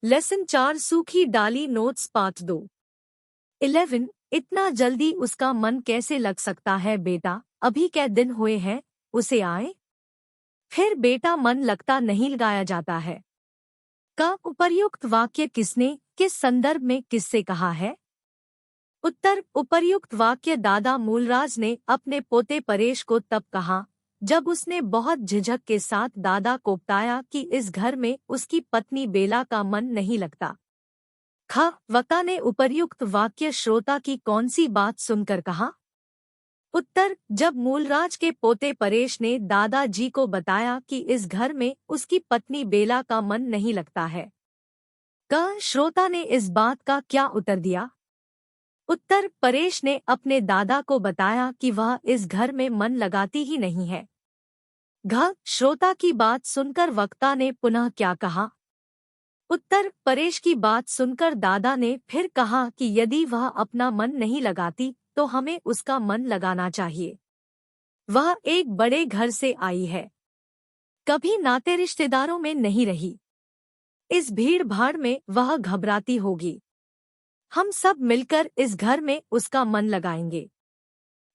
Lesson 4 सूखी डाली notes part 2। 11 इतना जल्दी उसका मन कैसे लग सकता है बेटा, अभी क्या दिन हुए हैं उसे आए। फिर बेटा मन लगता नहीं लगाया जाता है। का उपर्युक्त वाक्य किसने किस संदर्भ में किससे कहा है? उत्तर उपर्युक्त वाक्य दादा मूलराज ने अपने पोते परेश को तब कहा जब उसने बहुत झिझक के साथ दादा को बताया कि इस घर में उसकी पत्नी बेला का मन नहीं लगता। ख वक्ता ने उपर्युक्त वाक्य श्रोता की कौन सी बात सुनकर कहा? उत्तर जब मूलराज के पोते परेश ने दादाजी को बताया कि इस घर में उसकी पत्नी बेला का मन नहीं लगता है। क श्रोता ने इस बात का क्या उत्तर दिया? उत्तर परेश ने अपने दादा को बताया कि वह इस घर में मन लगाती ही नहीं है। घ श्रोता की बात सुनकर वक्ता ने पुनः क्या कहा? उत्तर परेश की बात सुनकर दादा ने फिर कहा कि यदि वह अपना मन नहीं लगाती तो हमें उसका मन लगाना चाहिए। वह एक बड़े घर से आई है, कभी नाते रिश्तेदारों में नहीं रही। इस भीड़ भाड़ में वह घबराती होगी। हम सब मिलकर इस घर में उसका मन लगाएंगे।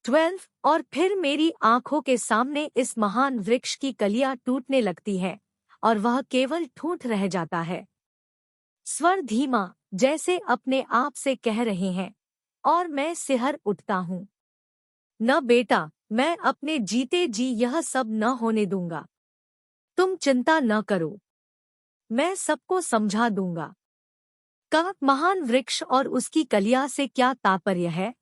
12 और फिर मेरी आंखों के सामने इस महान वृक्ष की कलियां टूटने लगती है और वह केवल ठूंठ रह जाता है। स्वर धीमा, जैसे अपने आप से कह रहे हैं, और मैं सिहर उठता हूँ। न बेटा, मैं अपने जीते जी यह सब न होने दूंगा। तुम चिंता न करो, मैं सबको समझा दूंगा। का महान वृक्ष और उसकी कलिया से क्या तात्पर्य है?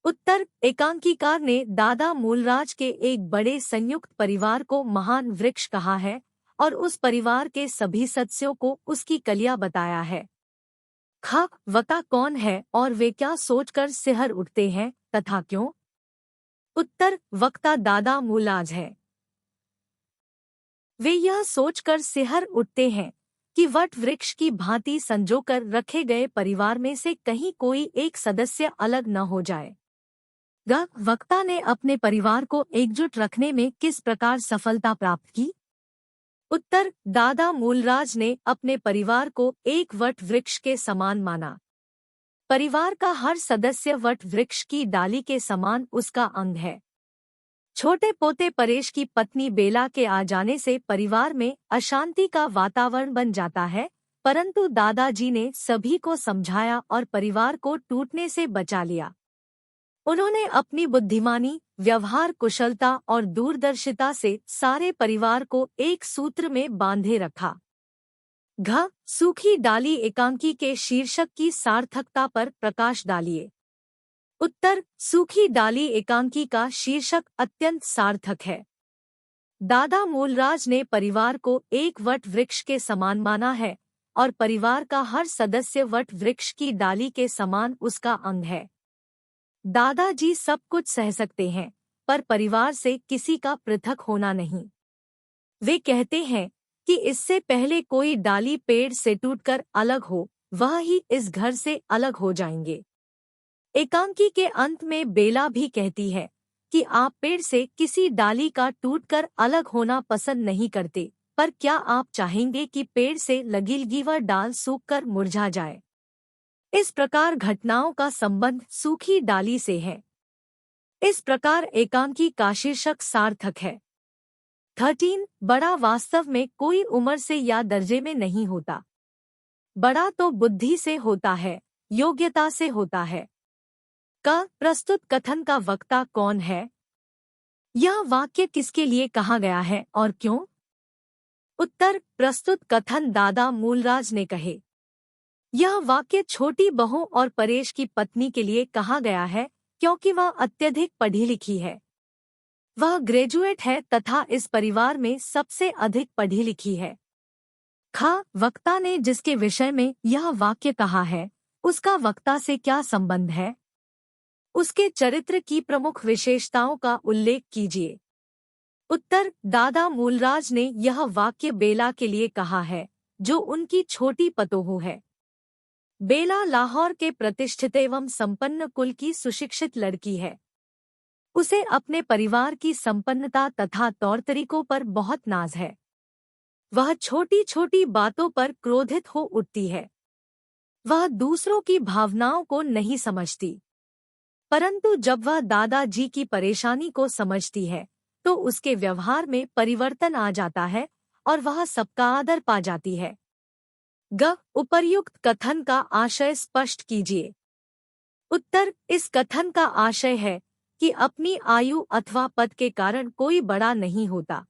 उत्तर एकांकीकार ने दादा मूलराज के एक बड़े संयुक्त परिवार को महान वृक्ष कहा है और उस परिवार के सभी सदस्यों को उसकी कलिया बताया है। ख वक्ता कौन है और वे क्या सोचकर सिहर उठते हैं तथा क्यों? उत्तर वक्ता दादा मूलराज है। वे यह सोचकर सिहर उठते हैं कि वट वृक्ष की भांति संजोकर रखे गए परिवार में से कहीं कोई एक सदस्य अलग न हो जाए। वक्ता ने अपने परिवार को एकजुट रखने में किस प्रकार सफलता प्राप्त की? उत्तर दादा मूलराज ने अपने परिवार को एक वट वृक्ष के समान माना। परिवार का हर सदस्य वट वृक्ष की डाली के समान उसका अंग है। छोटे पोते परेश की पत्नी बेला के आ जाने से परिवार में अशांति का वातावरण बन जाता है, परंतु दादाजी ने सभी को समझाया और परिवार को टूटने से बचा लिया। उन्होंने अपनी बुद्धिमानी, व्यवहार कुशलता और दूरदर्शिता से सारे परिवार को एक सूत्र में बांधे रखा। घ सूखी डाली एकांकी के शीर्षक की सार्थकता पर प्रकाश डालिए। उत्तर सूखी डाली एकांकी का शीर्षक अत्यंत सार्थक है। दादा मूलराज ने परिवार को एक वट वृक्ष के समान माना है और परिवार का हर सदस्य वट वृक्ष की डाली के समान उसका अंग है। दादाजी सब कुछ सह सकते हैं, पर परिवार से किसी का पृथक होना नहीं। वे कहते हैं कि इससे पहले कोई डाली पेड़ से टूटकर अलग हो, वह ही इस घर से अलग हो जाएंगे। एकांकी के अंत में बेला भी कहती है कि आप पेड़ से किसी डाली का टूटकर अलग होना पसंद नहीं करते, पर क्या आप चाहेंगे कि पेड़ से लगी वह डाल सूखकर मुरझा जाए? इस प्रकार घटनाओं का संबंध सूखी डाली से है। इस प्रकार एकांकी का शीर्षक सार्थक है। 13 बड़ा वास्तव में कोई उम्र से या दर्जे में नहीं होता। बड़ा तो बुद्धि से होता है, योग्यता से होता है। का प्रस्तुत कथन का वक्ता कौन है? यह वाक्य किसके लिए कहा गया है और क्यों? उत्तर प्रस्तुत कथन दादा मूलराज ने कहे। यह वाक्य छोटी बहू और परेश की पत्नी के लिए कहा गया है क्योंकि वह अत्यधिक पढ़ी लिखी है। वह ग्रेजुएट है तथा इस परिवार में सबसे अधिक पढ़ी लिखी है। ख वक्ता ने जिसके विषय में यह वाक्य कहा है, उसका वक्ता से क्या संबंध है? उसके चरित्र की प्रमुख विशेषताओं का उल्लेख कीजिए। उत्तर दादा मूलराज ने यह वाक्य बेला के लिए कहा है, जो उनकी छोटी पतोहू है। बेला लाहौर के प्रतिष्ठित एवं संपन्न कुल की सुशिक्षित लड़की है। उसे अपने परिवार की संपन्नता तथा तौर तरीकों पर बहुत नाज है। वह छोटी छोटी बातों पर क्रोधित हो उठती है। वह दूसरों की भावनाओं को नहीं समझती। परंतु जब वह दादाजी की परेशानी को समझती है तो उसके व्यवहार में परिवर्तन आ जाता है और वह सबका आदर पा जाती है। उपर्युक्त कथन का आशय स्पष्ट कीजिए। उत्तर, इस कथन का आशय है कि अपनी आयु अथवा पद के कारण कोई बड़ा नहीं होता।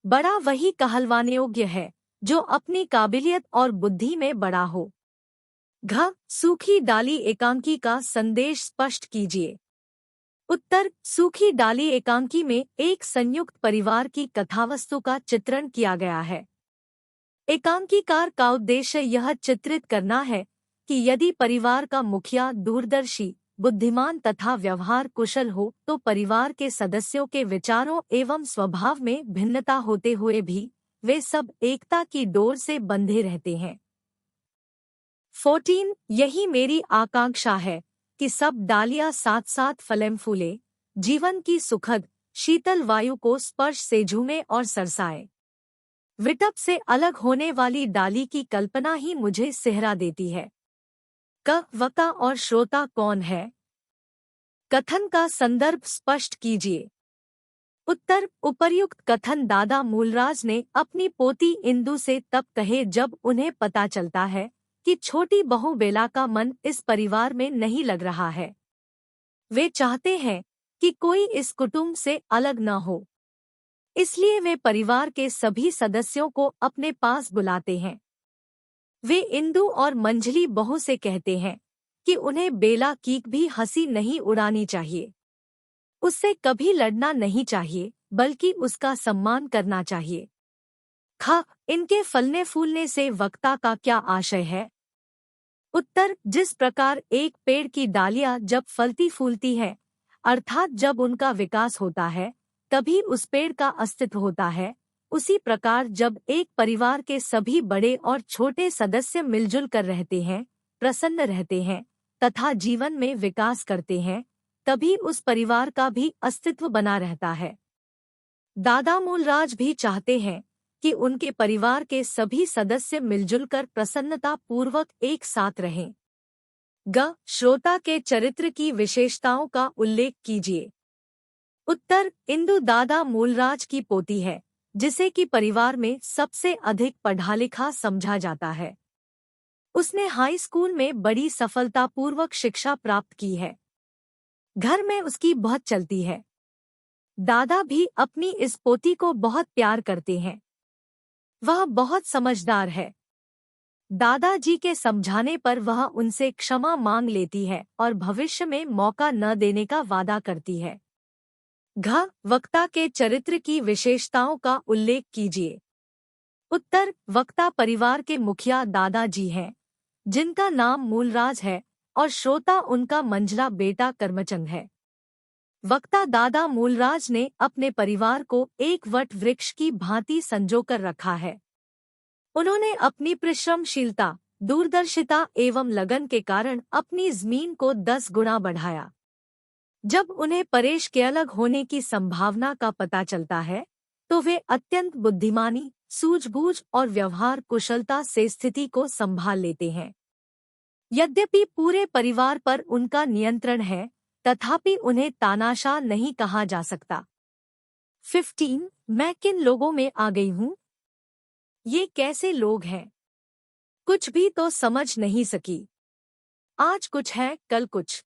बड़ा वही कहलवाने योग्य है जो अपनी काबिलियत और बुद्धि में बड़ा हो। सूखी डाली एकांकी का संदेश स्पष्ट कीजिए। उत्तर, सूखी डाली एकांकी में एक संयुक्त परिवार की कथावस्तु का चित्रण किया गया है। एकांकीकार का उद्देश्य यह चित्रित करना है कि यदि परिवार का मुखिया दूरदर्शी, बुद्धिमान तथा व्यवहार कुशल हो तो परिवार के सदस्यों के विचारों एवं स्वभाव में भिन्नता होते हुए भी वे सब एकता की डोर से बंधे रहते हैं। 14 यही मेरी आकांक्षा है कि सब डालियां साथ साथ फलें फूले, जीवन की सुखद शीतल वायु को स्पर्श से झूमे और सरसाए। विटप से अलग होने वाली डाली की कल्पना ही मुझे सेहरा देती है। वक्ता और श्रोता कौन है? कथन का संदर्भ स्पष्ट कीजिए। उत्तर, उपर्युक्त कथन दादा मूलराज ने अपनी पोती इंदु से तब कहे जब उन्हें पता चलता है कि छोटी बहू बेला का मन इस परिवार में नहीं लग रहा है। वे चाहते हैं कि कोई इस कुटुंब से अलग न हो, इसलिए वे परिवार के सभी सदस्यों को अपने पास बुलाते हैं। वे इंदु और मंझली बहू से कहते हैं कि उन्हें बेला की भी हंसी नहीं उड़ानी चाहिए, उससे कभी लड़ना नहीं चाहिए, बल्कि उसका सम्मान करना चाहिए। इनके फलने फूलने से वक्ता का क्या आशय है? उत्तर, जिस प्रकार एक पेड़ की डालियां जब फलती फूलती है, अर्थात जब उनका विकास होता है, तभी उस पेड़ का अस्तित्व होता है, उसी प्रकार जब एक परिवार के सभी बड़े और छोटे सदस्य मिलजुल कर रहते हैं, प्रसन्न रहते हैं तथा जीवन में विकास करते हैं, तभी उस परिवार का भी अस्तित्व बना रहता है। दादा मूलराज भी चाहते हैं कि उनके परिवार के सभी सदस्य मिलजुल कर प्रसन्नता पूर्वक एक साथ रहें। श्रोता के चरित्र की विशेषताओं का उल्लेख कीजिए। उत्तर, इंदु दादा मूलराज की पोती है, जिसे कि परिवार में सबसे अधिक पढ़ा लिखा समझा जाता है। उसने हाई स्कूल में बड़ी सफलतापूर्वक शिक्षा प्राप्त की है। घर में उसकी बहुत चलती है। दादा भी अपनी इस पोती को बहुत प्यार करते हैं। वह बहुत समझदार है। दादाजी के समझाने पर वह उनसे क्षमा मांग लेती है और भविष्य में मौका न देने का वादा करती है। वक्ता के चरित्र की विशेषताओं का उल्लेख कीजिए। उत्तर, वक्ता परिवार के मुखिया दादाजी हैं, जिनका नाम मूलराज है, और श्रोता उनका मंझला बेटा करमचंद है। वक्ता दादा मूलराज ने अपने परिवार को एक वट वृक्ष की भांति संजोकर रखा है। उन्होंने अपनी परिश्रमशीलता, दूरदर्शिता एवं लगन के कारण अपनी जमीन को 10 गुना बढ़ाया। जब उन्हें परेश के अलग होने की संभावना का पता चलता है, तो वे अत्यंत बुद्धिमानी, सूझबूझ और व्यवहार कुशलता से स्थिति को संभाल लेते हैं। यद्यपि पूरे परिवार पर उनका नियंत्रण है, तथापि उन्हें तानाशाह नहीं कहा जा सकता। 15 मैं किन लोगों में आ गई हूँ? ये कैसे लोग हैं? कुछ भी तो समझ नहीं सकी। आज कुछ है, कल कुछ।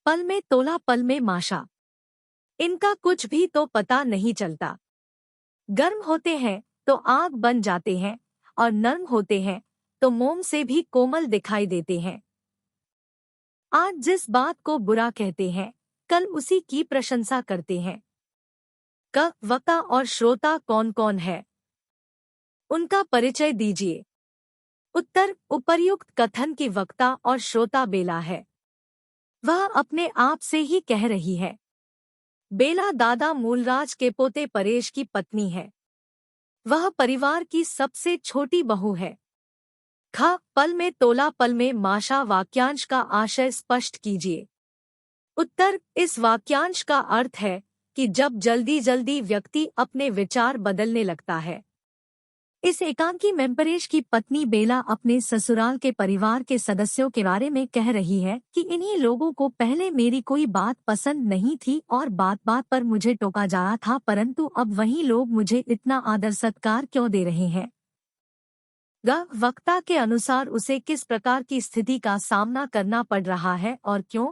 पल में तोला, पल में माशा। इनका कुछ भी तो पता नहीं चलता। गर्म होते हैं तो आग बन जाते हैं, और नर्म होते हैं तो मोम से भी कोमल दिखाई देते हैं। आज जिस बात को बुरा कहते हैं, कल उसी की प्रशंसा करते हैं। वक्ता और श्रोता कौन कौन है? उनका परिचय दीजिए। उत्तर, उपर्युक्त कथन की वक्ता और श्रोता बेला है। वह अपने आप से ही कह रही है। बेला दादा मूलराज के पोते परेश की पत्नी है। वह परिवार की सबसे छोटी बहू है। पल में तोला, पल में माशा वाक्यांश का आशय स्पष्ट कीजिए। उत्तर, इस वाक्यांश का अर्थ है कि जब जल्दी जल्दी व्यक्ति अपने विचार बदलने लगता है, इस एकांकी में परेश की पत्नी बेला अपने ससुराल के परिवार के सदस्यों के बारे में कह रही है कि इन्हीं लोगों को पहले मेरी कोई बात पसंद नहीं थी और बात बात पर मुझे टोका जा रहा था, परंतु अब वही लोग मुझे इतना आदर सत्कार क्यों दे रहे हैं। वक्ता के अनुसार उसे किस प्रकार की स्थिति का सामना करना पड़ रहा है और क्यों?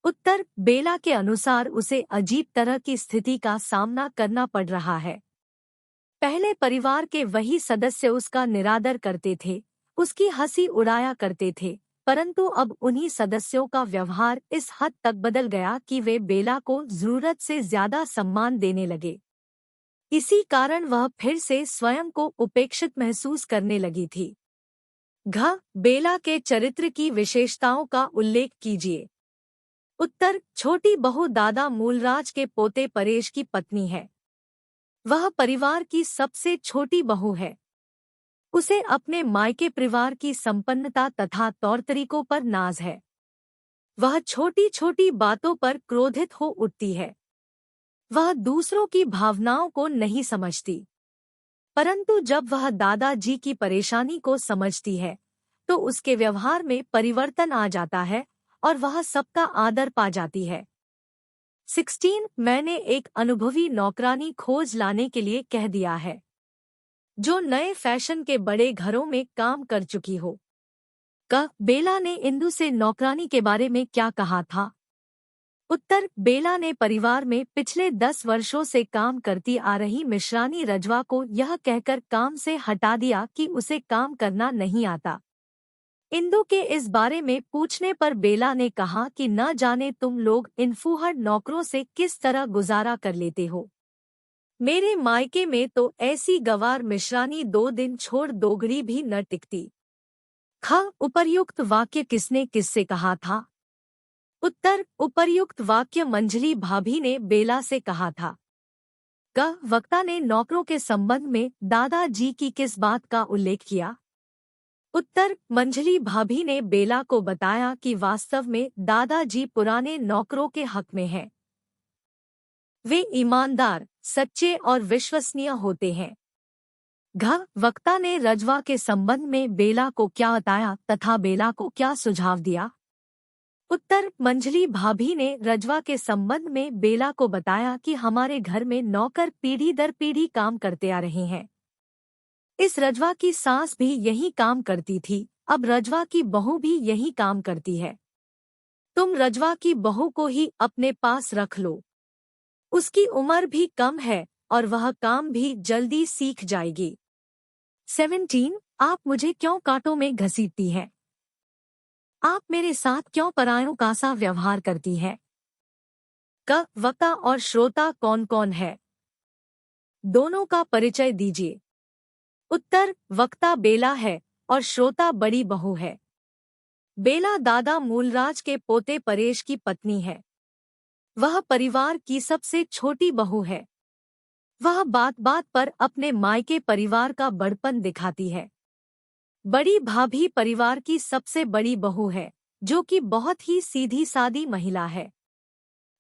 उत्तर, बेला के अनुसार उसे अजीब तरह की स्थिति का सामना करना पड़ रहा है। पहले परिवार के वही सदस्य उसका निरादर करते थे, उसकी हंसी उड़ाया करते थे, परंतु अब उन्हीं सदस्यों का व्यवहार इस हद तक बदल गया कि वे बेला को जरूरत से ज्यादा सम्मान देने लगे। इसी कारण वह फिर से स्वयं को उपेक्षित महसूस करने लगी थी। बेला के चरित्र की विशेषताओं का उल्लेख कीजिए। उत्तर, छोटी बहू दादा मूलराज के पोते परेश की पत्नी है। वह परिवार की सबसे छोटी बहू है। उसे अपने मायके परिवार की संपन्नता तथा तौर तरीकों पर नाज है। वह छोटी छोटी बातों पर क्रोधित हो उठती है। वह दूसरों की भावनाओं को नहीं समझती, परंतु जब वह दादाजी की परेशानी को समझती है तो उसके व्यवहार में परिवर्तन आ जाता है और वह सबका आदर पा जाती है। 16 मैंने एक अनुभवी नौकरानी खोज लाने के लिए कह दिया है, जो नए फैशन के बड़े घरों में काम कर चुकी हो। बेला ने इंदु से नौकरानी के बारे में क्या कहा था? उत्तर, बेला ने परिवार में पिछले 10 वर्षों से काम करती आ रही मिश्रानी रजवा को यह कहकर काम से हटा दिया कि उसे काम करना नहीं आता। इंदु के इस बारे में पूछने पर बेला ने कहा कि न जाने तुम लोग इन फूहड़ नौकरों से किस तरह गुजारा कर लेते हो। मेरे मायके में तो ऐसी गवार मिश्रानी 2 दिन छोड़ दोगड़ी भी न टिकती। उपर्युक्त वाक्य किसने किससे कहा था? उत्तर, उपर्युक्त वाक्य मंजली भाभी ने बेला से कहा था। वक्ता ने नौकरों के संबंध में दादाजी की किस बात का उल्लेख किया? उत्तर, मंजली भाभी ने बेला को बताया कि वास्तव में दादाजी पुराने नौकरों के हक में हैं। वे ईमानदार, सच्चे और विश्वसनीय होते हैं। वक्ता ने रजवा के संबंध में बेला को क्या बताया तथा बेला को क्या सुझाव दिया? उत्तर, मंजली भाभी ने रजवा के संबंध में बेला को बताया कि हमारे घर में नौकर पीढ़ी दर पीढ़ी काम करते आ रहे हैं। इस रजवा की सास भी यही काम करती थी, अब रजवा की बहू भी यही काम करती है। तुम रजवा की बहू को ही अपने पास रख लो। उसकी उम्र भी कम है और वह काम भी जल्दी सीख जाएगी। 17 आप मुझे क्यों कांटों में घसीटती है? आप मेरे साथ क्यों परायों का सा व्यवहार करती है? वक्ता और श्रोता कौन कौन है? दोनों का परिचय दीजिए। उत्तर, वक्ता बेला है और श्रोता बड़ी बहू है। बेला दादा मूलराज के पोते परेश की पत्नी है। वह परिवार की सबसे छोटी बहू है। वह बात बात पर अपने मायके परिवार का बड़पन दिखाती है। बड़ी भाभी परिवार की सबसे बड़ी बहू है, जो कि बहुत ही सीधी सादी महिला है।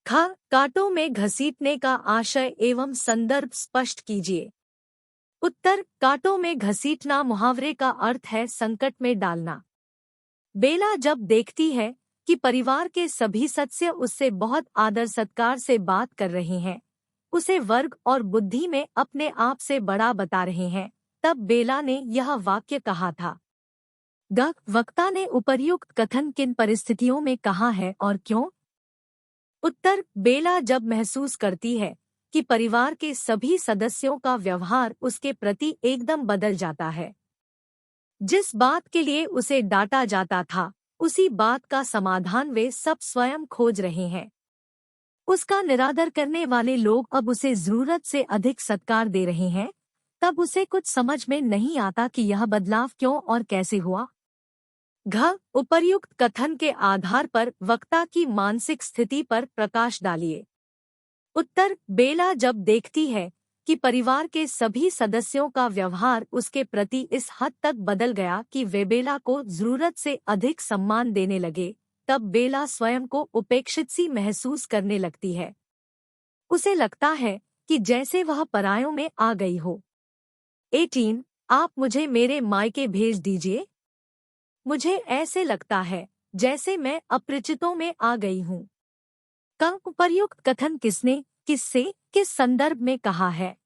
कांटों में घसीटने का आशय एवं संदर्भ स्पष्ट कीजिए। उत्तर, कांटों में घसीटना मुहावरे का अर्थ है संकट में डालना। बेला जब देखती है कि परिवार के सभी सदस्य उससे बहुत आदर सत्कार से बात कर रहे हैं, उसे वर्ग और बुद्धि में अपने आप से बड़ा बता रहे हैं, तब बेला ने यह वाक्य कहा था। वक्ता ने उपर्युक्त कथन किन परिस्थितियों में कहा है और क्यों? उत्तर, बेला जब महसूस करती है कि परिवार के सभी सदस्यों का व्यवहार उसके प्रति एकदम बदल जाता है। जिस बात के लिए उसे डांटा जाता था, उसी बात का समाधान वे सब स्वयं खोज रहे हैं। उसका निरादर करने वाले लोग अब उसे जरूरत से अधिक सत्कार दे रहे हैं, तब उसे कुछ समझ में नहीं आता कि यह बदलाव क्यों और कैसे हुआ। उपर्युक्त कथन के आधार पर वक्ता की मानसिक स्थिति पर प्रकाश डालिए। उत्तर, बेला जब देखती है कि परिवार के सभी सदस्यों का व्यवहार उसके प्रति इस हद तक बदल गया कि वे बेला को जरूरत से अधिक सम्मान देने लगे, तब बेला स्वयं को उपेक्षित सी महसूस करने लगती है। उसे लगता है कि जैसे वह परायों में आ गई हो। 18 आप मुझे मेरे मायके भेज दीजिए। मुझे ऐसे लगता है जैसे मैं अपरिचितों में आ गई हूँ। का उपर्युक्त कथन किसने, किससे, किस संदर्भ में कहा है?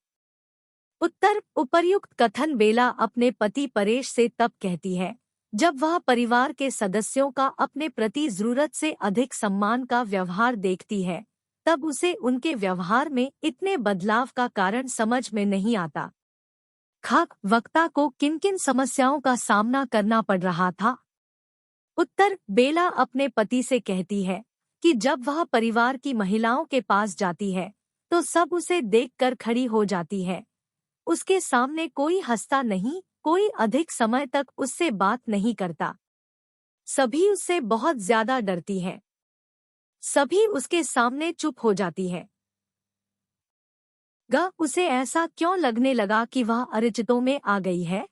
उत्तर उपर्युक्त कथन बेला अपने पति परेश से तब कहती है जब वह परिवार के सदस्यों का अपने प्रति जरूरत से अधिक सम्मान का व्यवहार देखती है, तब उसे उनके व्यवहार में इतने बदलाव का कारण समझ में नहीं आता। खाक वक्ता को किन किन समस्याओं का सामना करना पड़ रहा था? उत्तर बेला अपने पति से कहती है कि जब वह परिवार की महिलाओं के पास जाती है तो सब उसे देखकर खड़ी हो जाती है। उसके सामने कोई हंसता नहीं, कोई अधिक समय तक उससे बात नहीं करता। सभी उससे बहुत ज्यादा डरती हैं। सभी उसके सामने चुप हो जाती है। उसे ऐसा क्यों लगने लगा कि वह अपरिचितों में आ गई है?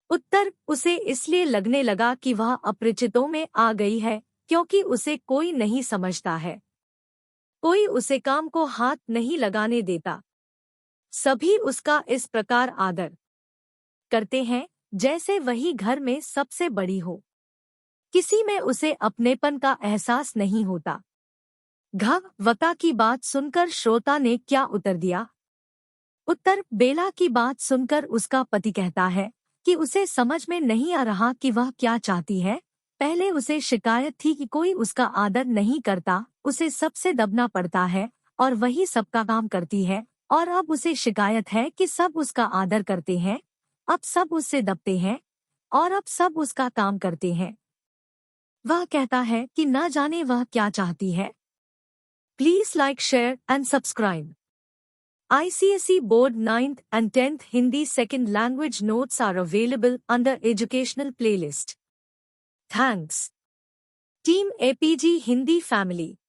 उत्तर उसे इसलिए लगने लगा कि वह अपरिचितों में आ गई है क्योंकि उसे कोई नहीं समझता है। कोई उसे काम को हाथ नहीं लगाने देता। सभी उसका इस प्रकार आदर करते हैं जैसे वही घर में सबसे बड़ी हो। किसी में उसे अपनेपन का एहसास नहीं होता। वक्ता की बात सुनकर श्रोता ने क्या उत्तर दिया? उत्तर बेला की बात सुनकर उसका पति कहता है कि उसे समझ में नहीं आ रहा कि वह क्या चाहती है। पहले उसे शिकायत थी कि कोई उसका आदर नहीं करता, उसे सबसे दबना पड़ता है और वही सबका काम करती है, और अब उसे शिकायत है कि सब उसका आदर करते हैं, अब सब उससे दबते हैं और अब सब उसका काम करते हैं। वह कहता है कि न जाने वह क्या चाहती है। Please like, share and subscribe. ICSE Board 9th and 10th Hindi Second Language notes are available under Educational Playlist. Thanks. Team APG Hindi Family.